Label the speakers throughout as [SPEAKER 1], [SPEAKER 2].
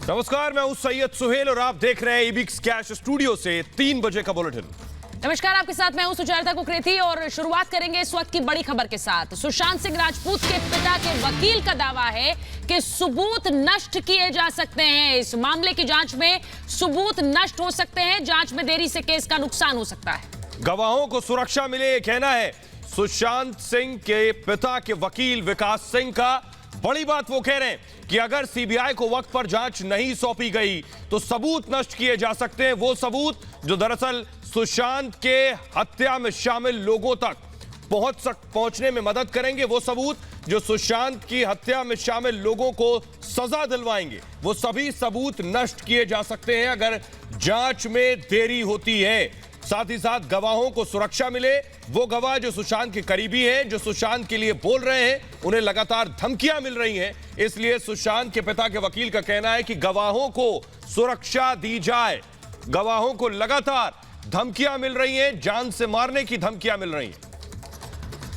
[SPEAKER 1] नमस्कार, मैं हूं सैयद सुहेल और आप देख रहे हैं ईबीएक्स कैश स्टूडियो से 3 बजे का बुलेटिन।
[SPEAKER 2] नमस्कार, आपके साथ मैं हूं सुचरिता कुकरेती और शुरुआत करेंगे इस वक्त की बड़ी खबर के साथ। सुशांत सिंह राजपूत के पिता के वकील का दावा है कि सबूत नष्ट किए जा सकते हैं। इस मामले की जांच में सबूत नष्ट हो सकते हैं, जांच में देरी से केस का नुकसान हो सकता है।
[SPEAKER 1] गवाहों को सुरक्षा मिले, ये कहना है सुशांत सिंह के पिता के वकील विकास सिंह का। बड़ी बात वो कह रहे हैं कि अगर सीबीआई को वक्त पर जांच नहीं सौंपी गई तो सबूत नष्ट किए जा सकते हैं। वो सबूत जो दरअसल सुशांत के हत्या में शामिल लोगों तक पहुंचने में मदद करेंगे, वो सबूत जो सुशांत की हत्या में शामिल लोगों को सजा दिलवाएंगे, वो सभी सबूत नष्ट किए जा सकते हैं अगर जांच में देरी होती है। साथ ही साथ गवाहों को सुरक्षा मिले। वो गवाह जो सुशांत के करीबी हैं, जो सुशांत के लिए बोल रहे हैं, उन्हें लगातार धमकियां मिल रही हैं। इसलिए सुशांत के पिता के वकील का कहना है कि गवाहों को सुरक्षा दी जाए। गवाहों को लगातार धमकियां मिल रही हैं, जान से मारने की धमकियां मिल रही हैं।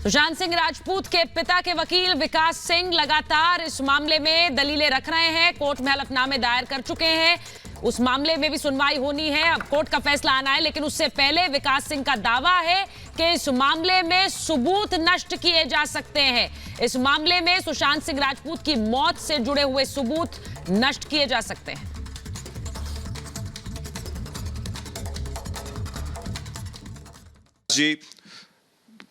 [SPEAKER 2] सुशांत सिंह राजपूत के पिता के वकील विकास सिंह लगातार इस मामले में दलीलें रख रहे हैं। कोर्ट में हलफनामे दायर कर चुके हैं। उस मामले में भी सुनवाई होनी है, अब कोर्ट का फैसला आना है। लेकिन उससे पहले विकास सिंह का दावा है कि इस मामले में सबूत नष्ट किए जा सकते हैं। इस मामले में सुशांत सिंह राजपूत की मौत से जुड़े हुए सबूत नष्ट किए जा सकते हैं।
[SPEAKER 3] जी,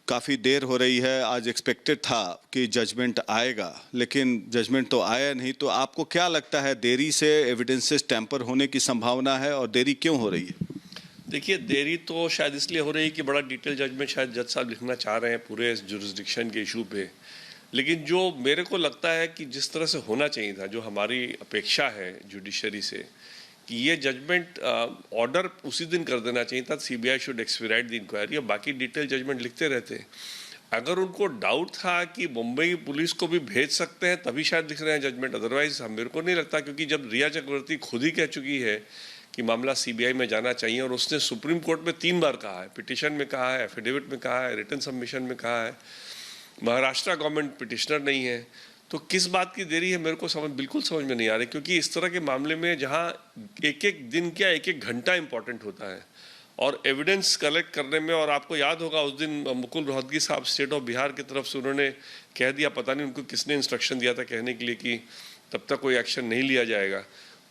[SPEAKER 3] काफ़ी देर हो रही है। आज एक्सपेक्टेड था कि जजमेंट आएगा, लेकिन जजमेंट तो आया नहीं। तो आपको क्या लगता है, देरी से एविडेंसेस टैंपर होने की संभावना है और देरी क्यों हो रही है?
[SPEAKER 4] देखिए, देरी तो शायद इसलिए हो रही है कि बड़ा डिटेल जजमेंट शायद जज साहब लिखना चाह रहे हैं पूरे इस जुरिस्डिक्शन के इशू पे। लेकिन जो मेरे को लगता है कि जिस तरह से होना चाहिए था, जो हमारी अपेक्षा है जुडिशरी से, कि ये जजमेंट ऑर्डर उसी दिन कर देना चाहिए था। CBI should expedite the inquiry और बाकी डिटेल जजमेंट लिखते रहते। अगर उनको डाउट था कि मुंबई पुलिस को भी भेज सकते हैं तभी शायद लिख रहे हैं जजमेंट, अदरवाइज मेरे को नहीं लगता। क्योंकि जब रिया चक्रवर्ती खुद ही कह चुकी है कि मामला सीबीआई में जाना चाहिए और उसने सुप्रीम कोर्ट में 3 बार कहा है, पिटिशन में कहा है, एफिडेविट में कहा है, रिटन सबमिशन में कहा है, महाराष्ट्र गवर्नमेंट पिटिशनर नहीं है, तो किस बात की देरी है मेरे को बिल्कुल समझ में नहीं आ रही। क्योंकि इस तरह के मामले में जहां एक एक दिन क्या एक एक घंटा इंपॉर्टेंट होता है और एविडेंस कलेक्ट करने में, और आपको याद होगा उस दिन मुकुल रोहतगी साहब स्टेट ऑफ बिहार की तरफ से उन्होंने कह दिया, पता नहीं उनको किसने इंस्ट्रक्शन दिया था कहने के लिए कि तब तक कोई एक्शन नहीं लिया जाएगा।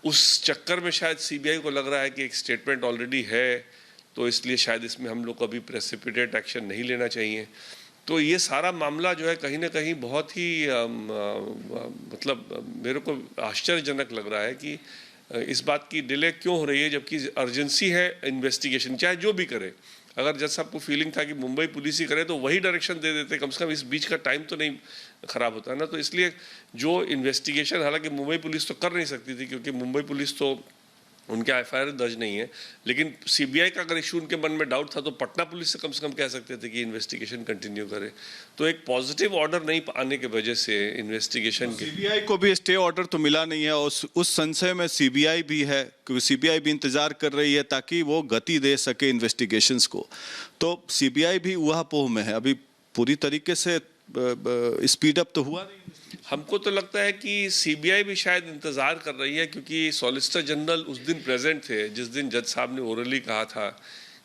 [SPEAKER 4] उस चक्कर में शायद सीबीआई को लग रहा है कि एक स्टेटमेंट ऑलरेडी है, तो इसलिए शायद इसमें हम लोग को अभी प्रेसिपिटेट एक्शन नहीं लेना चाहिए। तो ये सारा मामला जो है कहीं ना कहीं बहुत ही मतलब मेरे को आश्चर्यजनक लग रहा है कि इस बात की डिले क्यों हो रही है, जबकि अर्जेंसी है इन्वेस्टिगेशन, चाहे जो भी करे। अगर जज साहब को फीलिंग था कि मुंबई पुलिस ही करे तो वही डायरेक्शन दे देते, कम से कम इस बीच का टाइम तो नहीं खराब होता है ना। तो इसलिए जो इन्वेस्टिगेशन, हालांकि मुंबई पुलिस तो कर नहीं सकती थी क्योंकि मुंबई पुलिस तो उनके एफआईआर दर्ज नहीं है, लेकिन सीबीआई का अगर इशू उनके मन में डाउट था तो पटना पुलिस से कम कह सकते थे कि इन्वेस्टिगेशन कंटिन्यू करे। तो एक पॉजिटिव ऑर्डर नहीं आने की वजह से इन्वेस्टिगेशन के
[SPEAKER 3] सीबीआई को भी स्टे ऑर्डर तो मिला नहीं है और उस संशय में सीबीआई भी है, क्योंकि सीबीआई भी इंतजार कर रही है ताकि वो गति दे सके इन्वेस्टिगेशंस को। तो सीबीआई भी ऊहापोह में है, अभी पूरी तरीके से स्पीड अप तो हुआ नहीं।
[SPEAKER 4] हमको तो लगता है कि सीबीआई भी शायद इंतज़ार कर रही है, क्योंकि सॉलिसिटर जनरल उस दिन प्रेजेंट थे जिस दिन जज साहब ने ओरली कहा था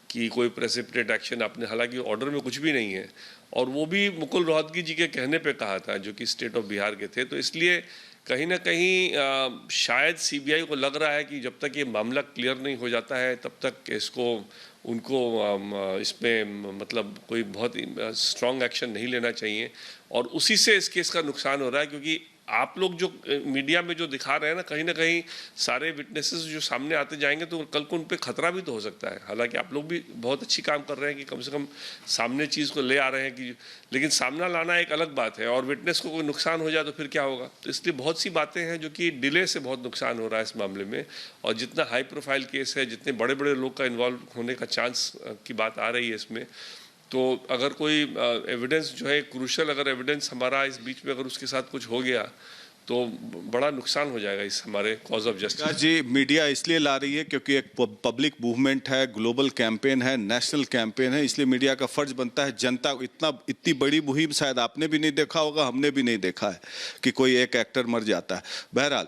[SPEAKER 4] कि कोई प्रेसिपिटेट एक्शन आपने, हालांकि ऑर्डर में कुछ भी नहीं है, और वो भी मुकुल रोहतगी जी के कहने पे कहा था जो कि स्टेट ऑफ बिहार के थे। तो इसलिए कहीं ना कहीं शायद सीबीआई को लग रहा है कि जब तक ये मामला क्लियर नहीं हो जाता है तब तक इसको उनको इसमें मतलब कोई बहुत स्ट्रॉन्ग एक्शन नहीं लेना चाहिए, और उसी से इस केस का नुकसान हो रहा है। क्योंकि आप लोग जो मीडिया में जो दिखा रहे हैं ना कहीं सारे विटनेसेस जो सामने आते जाएंगे तो कल को उन पे खतरा भी तो हो सकता है। हालांकि आप लोग भी बहुत अच्छी काम कर रहे हैं कि कम से कम सामने चीज़ को ले आ रहे हैं कि, लेकिन सामना लाना एक अलग बात है, और विटनेस को कोई नुकसान हो जाए तो फिर क्या होगा। तो इसलिए बहुत सी बातें हैं जो कि डिले से बहुत नुकसान हो रहा है इस मामले में। और जितना हाई प्रोफाइल केस है, जितने बड़े बड़े लोग का इन्वॉल्व होने का चांस की बात आ रही है इसमें, तो अगर कोई एविडेंस जो है क्रूशल, अगर एविडेंस हमारा इस बीच में अगर उसके साथ कुछ हो गया तो बड़ा नुकसान हो जाएगा इस हमारे कॉज ऑफ जस्टिस।
[SPEAKER 3] जी, मीडिया इसलिए ला रही है क्योंकि एक पब्लिक मूवमेंट है, ग्लोबल कैंपेन है, नेशनल कैंपेन है, इसलिए मीडिया का फर्ज बनता है जनता को इतनी बड़ी मुहिम शायद आपने भी नहीं देखा होगा, हमने भी नहीं देखा है कि कोई एक एक्टर मर जाता है। बहरहाल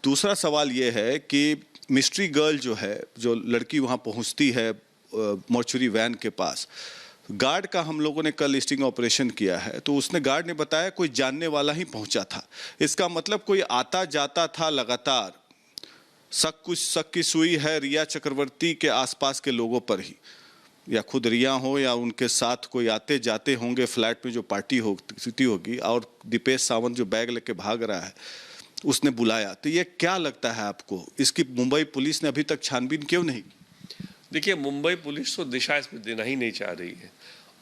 [SPEAKER 3] दूसरा सवाल ये है कि मिस्ट्री गर्ल जो है, जो लड़की वहाँ पहुँचती है मॉर्चुरी वैन के पास, गार्ड का हम लोगों ने कल स्टिंग ऑपरेशन किया है, तो उसने गार्ड ने बताया कोई जानने वाला ही पहुंचा था। इसका मतलब कोई आता जाता था लगातार। शक की सुई है रिया चक्रवर्ती के आसपास के लोगों पर ही, या खुद रिया हो या उनके साथ कोई आते जाते होंगे फ्लैट में जो पार्टी होगी, और दीपेश सावंत जो बैग लेके भाग रहा है उसने बुलाया। तो ये क्या लगता है आपको, इसकी मुंबई पुलिस ने अभी तक छानबीन क्यों नहीं?
[SPEAKER 4] देखिए, मुंबई पुलिस तो दिशा इसमें देना ही नहीं चाह रही है।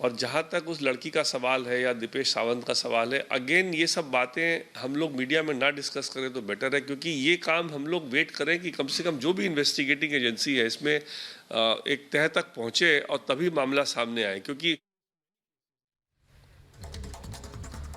[SPEAKER 4] और जहाँ तक उस लड़की का सवाल है या दीपेश सावंत का सवाल है, अगेन ये सब बातें हम लोग मीडिया में ना डिस्कस करें तो बेटर है, क्योंकि ये काम हम लोग वेट करें कि कम से कम जो भी इन्वेस्टिगेटिंग एजेंसी है इसमें एक तह तक पहुँचे और तभी मामला सामने आए। क्योंकि